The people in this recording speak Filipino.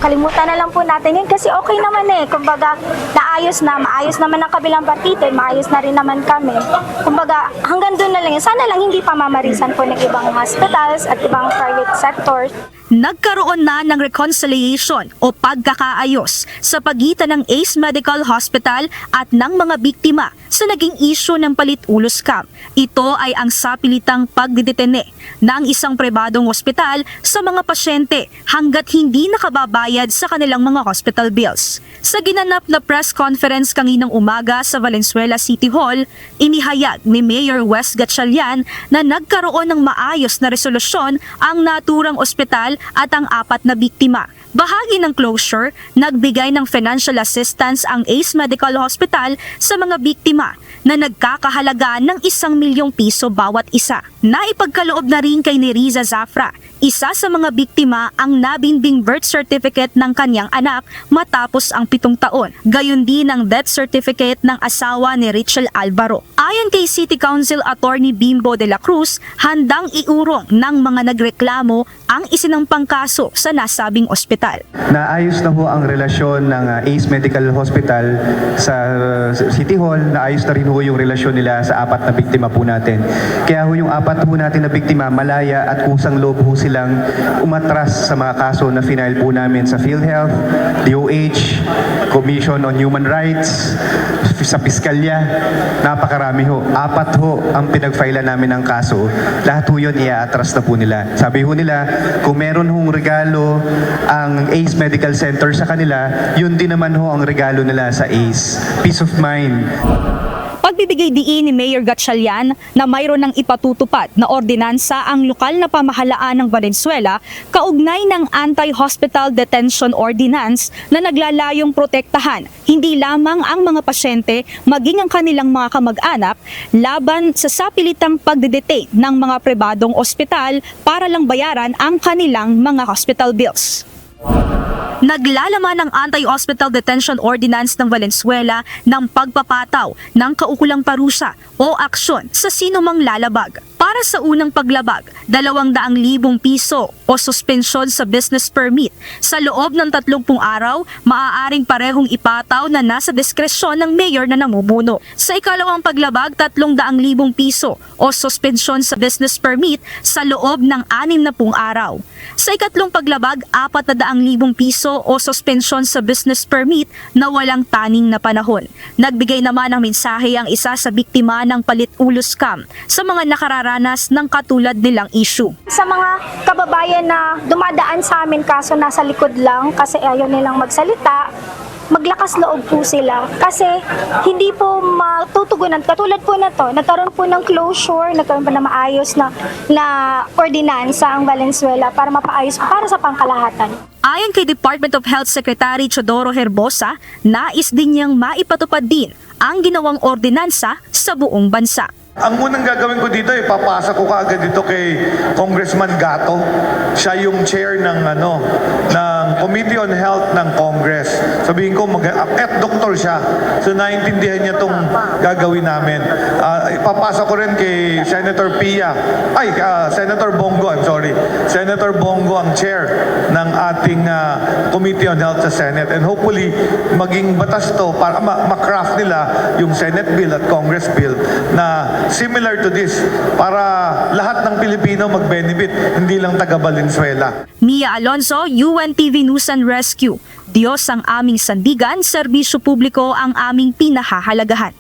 kalimutan na lang po natin yun kasi okay naman eh. Kumbaga, maayos naman ang kabilang partido, maayos na rin naman kami. Kumbaga, hanggang doon na lang yun. Sana lang hindi pa mamarisan po ng ibang hospitals at ibang private sectors. Nagkaroon na ng reconciliation o pagkakaayos sa pagitan ng ACE Medical Hospital at ng mga biktima sa naging issue ng palit-ulo scam. Ito ay ang sapilitang pagdidetene ng isang pribadong ospital sa mga pasyente hanggat hindi nakababayad sa kanilang mga hospital bills. Sa ginanap na press conference kaninang umaga sa Valenzuela City Hall, inihayag ni Mayor Wes Gatchalian na nagkaroon ng maayos na resolusyon ang naturang ospital at ang 4 na biktima. Bahagi ng closure, nagbigay ng financial assistance ang ACE Medical Hospital sa mga biktima na nagkakahalaga ng 1 milyong piso bawat isa. Naipagkaloob na rin kay Neriza Zafra, isa sa mga biktima ang nabinbing birth certificate ng kanyang anak matapos ang 7 taon. Gayon din ang death certificate ng asawa ni Richel Alvaro. Ayon kay City Council Attorney Bimbo de la Cruz, handang iurong ng mga nagreklamo ang isinampang kaso sa nasabing ospital. Naayos na ho ang relasyon ng ACE Medical Hospital sa City Hall, naayos na rin ho yung relasyon nila sa 4 na biktima po natin. Kaya ho yung 4 po natin na biktima, malaya at kusang loob ho silang umatras sa mga kaso na final po namin sa PhilHealth, DOH, Commission on Human Rights, sa Piskalya, napakarami ho. 4 ho ang pinag-file namin ng kaso. Lahat ho yun i-atras na po nila. Sabi ho nila, kung meron hong regalo ang ACE Medical Center sa kanila, yun din naman ho ang regalo nila sa ACE. Peace of mind. Pagbibigay diin ni Mayor Gatchalian na mayroon ng ipatutupad na ordinansa ang lokal na pamahalaan ng Valenzuela kaugnay ng Anti-Hospital Detention Ordinance na naglalayong protektahan hindi lamang ang mga pasyente maging ang kanilang mga kamag-anak laban sa sapilitang pagdedetain ng mga pribadong ospital para lang bayaran ang kanilang mga hospital bills. Naglalaman ng Anti-Hospital Detention Ordinance ng Valenzuela ng pagpapataw ng kaukulang parusa o aksyon sa sinumang lalabag. Para sa unang paglabag, 200,000 piso o suspensyon sa business permit. Sa loob ng 30 araw, maaaring parehong ipataw na nasa diskresyon ng mayor na namumuno. Sa ikalawang paglabag, 300,000 piso o suspensyon sa business permit sa loob ng 60 araw. Sa ikatlong paglabag, 400,000 piso o suspensyon sa business permit na walang taning na panahon. Nagbigay naman ng mensahe ang isa sa biktima ng palit-ulo scam sa mga nakararanas ng katulad nilang issue. Sa mga kababayan na dumadaan sa amin kaso nasa likod lang kasi ayaw nilang magsalita, maglakas loob po sila kasi hindi po matutugunan. Katulad po na to, nagkaroon po ng closure, nagkaroon po na maayos na ordinansa ang Valenzuela para mapaayos para sa pangkalahatan. Ayon kay Department of Health Secretary Chodoro Herbosa, nais din niyang maipatupad din ang ginawang ordinansa sa buong bansa. Ang unang gagawin ko dito, ipapasa ko kaagad dito kay Congressman Gatto. Siya yung chair ng Committee on Health ng Congress. Sabihin ko, doktor siya. So naintindihan niya itong gagawin namin. Ipapasa ko rin kay Senator Senator Bongo, Senator Bongo ang chair ng ating Committee on Health sa Senate. And hopefully, maging batas to para makraft nila yung Senate bill at Congress bill na similar to this para lahat ng Pilipino mag-benefit, hindi lang taga Valenzuela. Mia Alonso, UNTV News and Rescue. Diyos ang aming sandigan, serbisyo publiko ang aming pinahahalagahan.